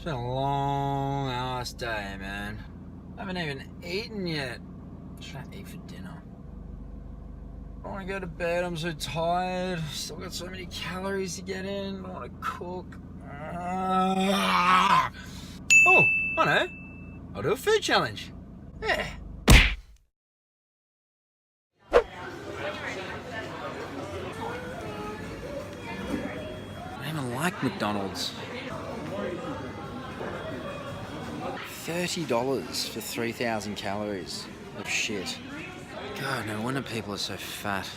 been a long ass day, man. I haven't even eaten yet. Should I eat for dinner? I want to go to bed. I'm so tired. Still got so many calories to get in. I want to cook. Oh, I know. I'll do a food challenge. Yeah. I don't even like McDonald's. $30 for 3,000 calories of shit. God, no wonder people are so fat.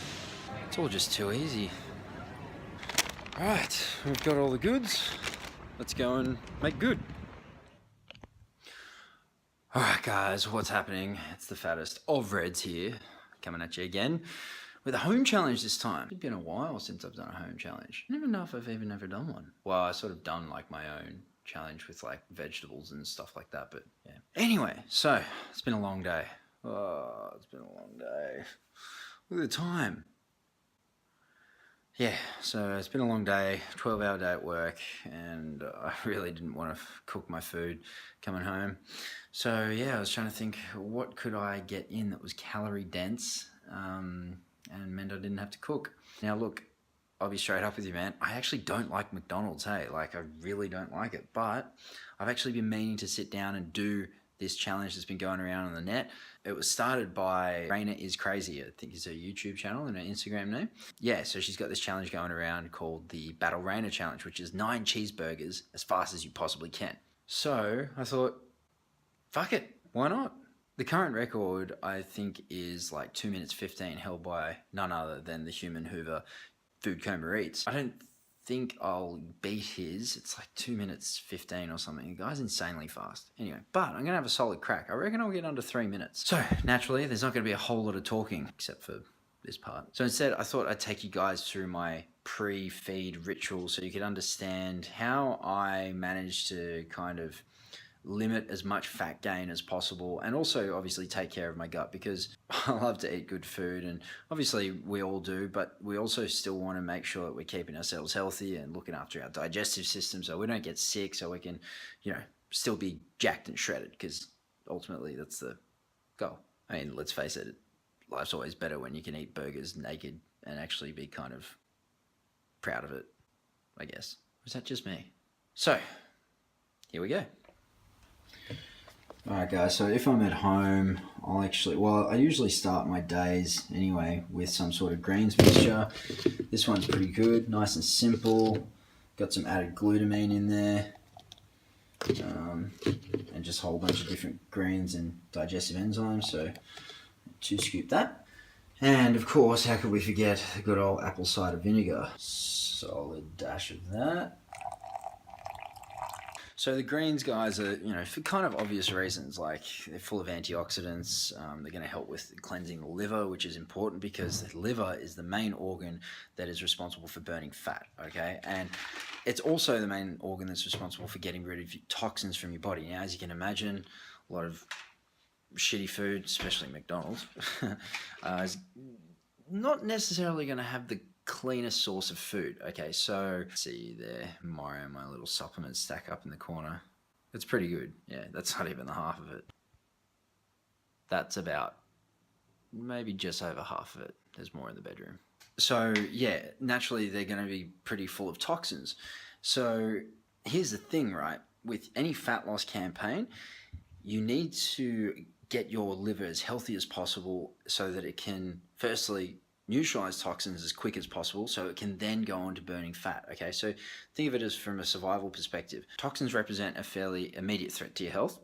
It's all just too easy. Alright, we've got all the goods. Let's go and make good. Alright guys, what's happening? It's the fattest of Reds here, coming at you again with a home challenge this time. It's been a while since I've done a home challenge. I don't even know if I've even ever done one. Well, I sort of done like my own challenge with like vegetables and stuff like that, but yeah. Anyway, so it's been a long day. Oh, it's been a long day. Look at the time. Yeah, so it's been a long day, 12-hour day at work, and I really didn't want to cook my food coming home. So yeah, I was trying to think, what could I get in that was calorie dense and meant I didn't have to cook. Now look, I'll be straight up with you, man. I actually don't like McDonald's, hey? Like, I really don't like it, but I've actually been meaning to sit down and do this challenge that's been going around on the net. It was started by Raina is Crazy, I think is her YouTube channel and her Instagram name. Yeah, so she's got this challenge going around called the Battle Raina Challenge, which is 9 cheeseburgers as fast as you possibly can. So I thought, fuck it, why not? The current record, I think, is like 2 minutes 15, held by none other than the human Hoover, Food Coma Eats. I don't think I'll beat his. It's like 2 minutes 15 or something. The guy's insanely fast. Anyway, but I'm gonna have a solid crack. I reckon I'll get under 3 minutes. So naturally, there's not gonna be a whole lot of talking except for this part. So instead, I thought I'd take you guys through my pre-feed ritual so you could understand how I managed to kind of limit as much fat gain as possible, and also obviously take care of my gut, because I love to eat good food, and obviously we all do, but we also still want to make sure that we're keeping ourselves healthy and looking after our digestive system so we don't get sick, so we can, you know, still be jacked and shredded, because ultimately that's the goal. I mean, let's face it, life's always better when you can eat burgers naked and actually be kind of proud of it, I guess. Or is that just me? So, here we go. Alright guys, so if I'm at home, I usually start my days anyway with some sort of greens mixture. This one's pretty good, nice and simple. Got some added glutamine in there. And just a whole bunch of different greens and digestive enzymes, so 2 scoop that. And of course, how could we forget the good old apple cider vinegar? Solid dash of that. So the greens, guys, are, you know, for kind of obvious reasons, like they're full of antioxidants. They're going to help with cleansing the liver, which is important because the liver is the main organ that is responsible for burning fat, okay? And it's also the main organ that's responsible for getting rid of toxins from your body. Now, as you can imagine, a lot of shitty food, especially McDonald's, is not necessarily going to have the cleanest source of food. Okay, so see there, Mario, my little supplements stack up in the corner. It's pretty good. Yeah, that's not even the half of it. That's about maybe just over half of it. There's more in the bedroom. So yeah, naturally they're going to be pretty full of toxins. So here's the thing, right? With any fat loss campaign, you need to get your liver as healthy as possible so that it can firstly neutralize toxins as quick as possible, so it can then go on to burning fat. Okay, so think of it as from a survival perspective. Toxins represent a fairly immediate threat to your health,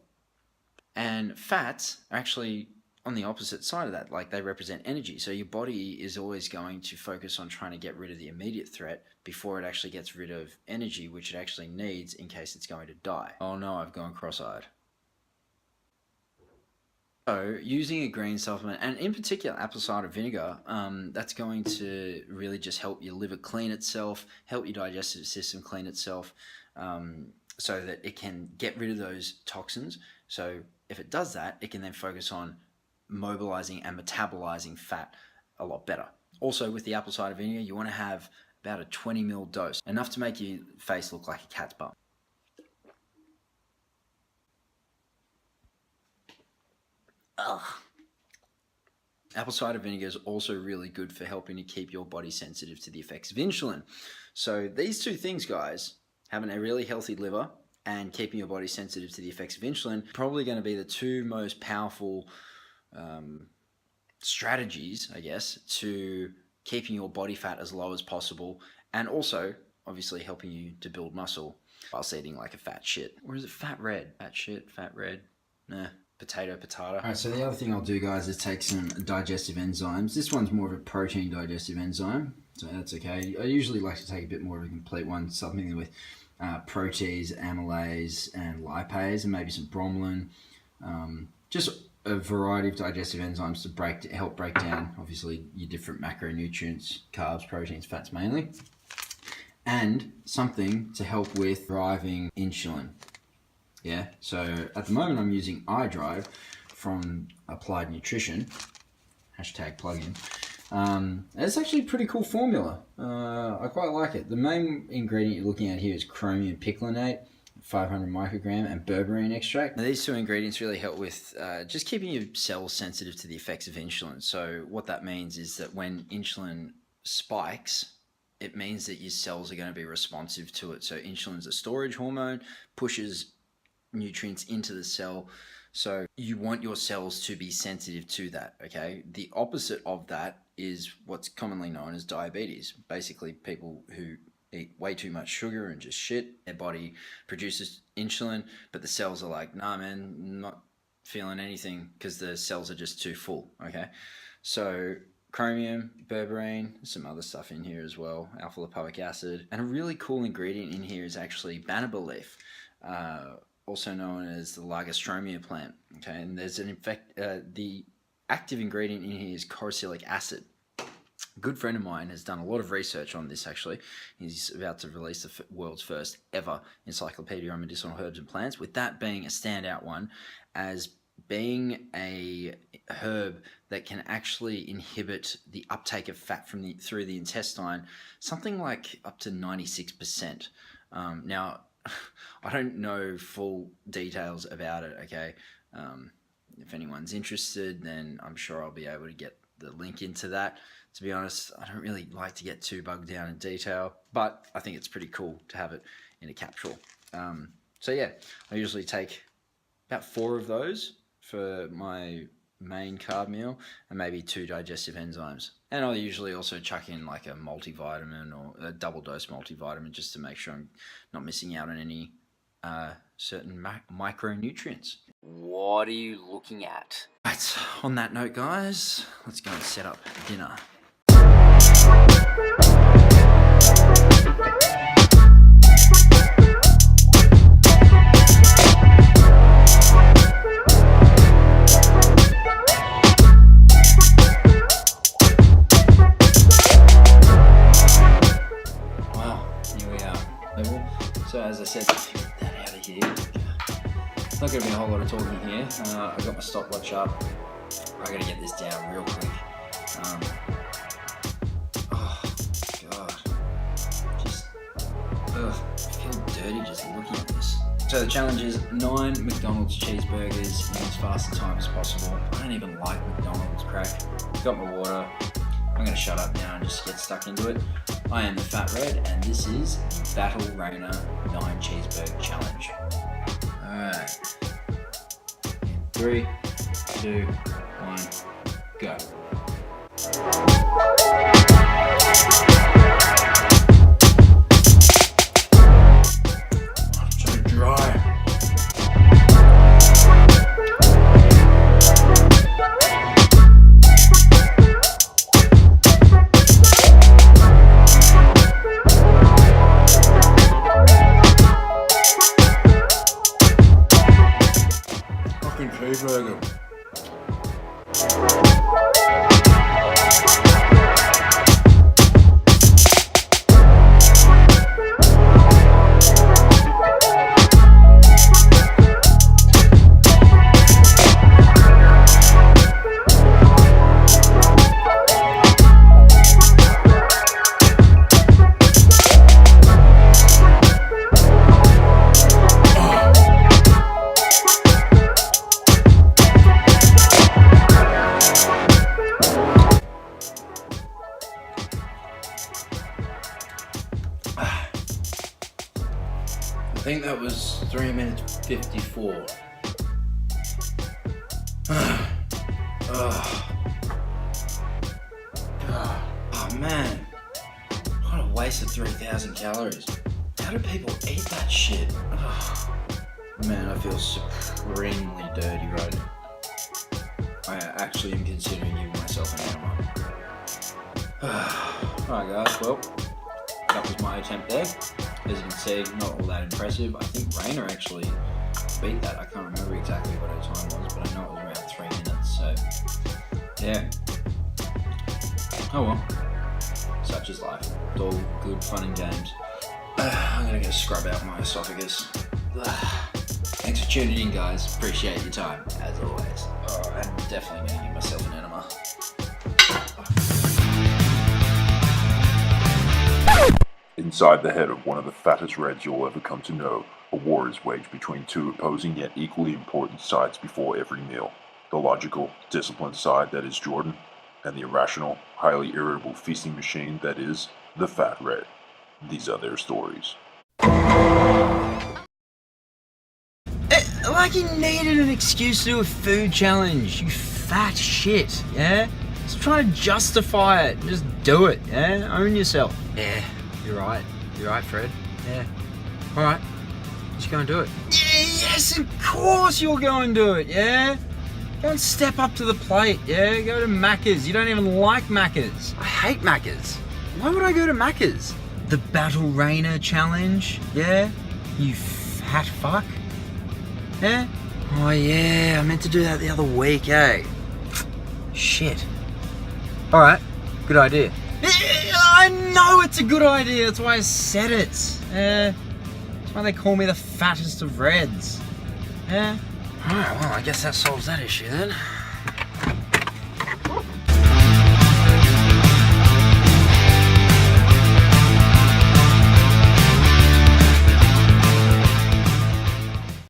and fats are actually on the opposite side of that. Like, they represent energy, so your body is always going to focus on trying to get rid of the immediate threat before it actually gets rid of energy, which it actually needs in case it's going to die. Oh no, I've gone cross-eyed. So using a green supplement, and in particular apple cider vinegar, that's going to really just help your liver clean itself, help your digestive system clean itself, so that it can get rid of those toxins. So if it does that, it can then focus on mobilizing and metabolizing fat a lot better. Also, with the apple cider vinegar, you want to have about a 20 ml dose, enough to make your face look like a cat's bum. Ugh. Apple cider vinegar is also really good for helping to keep your body sensitive to the effects of insulin. So these two things, guys, having a really healthy liver and keeping your body sensitive to the effects of insulin, probably going to be the two most powerful strategies, I guess, to keeping your body fat as low as possible, and also obviously helping you to build muscle whilst eating like a fat shit. Or is it fat red? Fat shit, fat red? Nah. Potato. Alright, so the other thing I'll do, guys, is take some digestive enzymes. This one's more of a protein digestive enzyme, so that's okay. I usually like to take a bit more of a complete one, something with protease, amylase, and lipase, and maybe some bromelain. Just a variety of digestive enzymes to help break down, obviously, your different macronutrients, carbs, proteins, fats mainly, and something to help with driving insulin. Yeah, so at the moment I'm using iDrive from Applied Nutrition, #plugin. It's actually a pretty cool formula. I quite like it. The main ingredient you're looking at here is chromium picolinate, 500 microgram, and berberine extract. Now, these two ingredients really help with just keeping your cells sensitive to the effects of insulin. So what that means is that when insulin spikes, it means that your cells are going to be responsive to it. So insulin's a storage hormone, pushes nutrients into the cell, so you want your cells to be sensitive to that. Okay, the opposite of that is what's commonly known as diabetes. Basically, people who eat way too much sugar and just shit, their body produces insulin, but the cells are like, nah man, not feeling anything, because the cells are just too full. Okay, so chromium, berberine, some other stuff in here as well, alpha lipoic acid, and a really cool ingredient in here is actually banaba leaf, also known as the Lagerstroemia plant. Okay, and there's the active ingredient in here is corosilic acid. A good friend of mine has done a lot of research on this actually. He's about to release the world's first ever encyclopedia on medicinal herbs and plants, with that being a standout one as being a herb that can actually inhibit the uptake of fat through the intestine, something like up to 96%. Now, I don't know full details about it, okay? If anyone's interested, then I'm sure I'll be able to get the link into that. To be honest, I don't really like to get too bogged down in detail, but I think it's pretty cool to have it in a capsule. So yeah, I usually take about 4 of those for my main carb meal, and maybe 2 digestive enzymes. And I'll usually also chuck in like a multivitamin or a double dose multivitamin, just to make sure I'm not missing out on any certain micronutrients. What are you looking at? Right, on that note, guys, let's go and set up dinner. So as I said, let's get that out of here. It's not going to be a whole lot of talking here. I got my stopwatch up. I got to get this down real quick. Oh god, just I feel dirty just looking at this. So the challenge is 9 McDonald's cheeseburgers in as fast a time as possible. I don't even like McDonald's crack. Got my water. I'm going to shut up now and just get stuck into it. I am the Fat Red, and this is the Battle Rainer 9 Cheeseburger Challenge. Alright. 3, 2, 1, go. I'm so dry. Cheeseburger. think that was 3 minutes 54. Oh man, what a waste of 3,000 calories. How do people eat that shit? Man, I feel supremely dirty right now. I actually am considering giving myself an enema. Alright guys, well, that was my attempt there. As you can see, not all that impressive. I think Raina actually beat that. I can't remember exactly what her time was, but I know it was around 3 minutes, so yeah. Oh well, such is life. It's all good fun and games. I'm gonna go scrub out my esophagus. Thanks for tuning in, guys. Appreciate your time, as always. I'm definitely gonna give myself an enema. Inside the head of one of the fattest Reds you'll ever come to know, a war is waged between two opposing yet equally important sides before every meal. The logical, disciplined side that is Jordan, and the irrational, highly irritable feasting machine that is the Fat Red. These are their stories. Like you needed an excuse to do a food challenge, you fat shit, yeah? Just trying to justify it, just do it, yeah? Own yourself. Yeah, you're right, Fred, yeah. Alright, just go and do it. Yeah, yes, of course you'll go and do it, yeah? Go and step up to the plate, yeah? Go to Macca's, you don't even like Macca's. I hate Macca's. Why would I go to Macca's? The Battle Rainer challenge, yeah? You fat fuck. Yeah? Oh yeah, I meant to do that the other week, eh? Shit. Alright, good idea. I know it's a good idea, that's why I said it. That's why they call me the fattest of Reds. Yeah? Alright, well I guess that solves that issue then.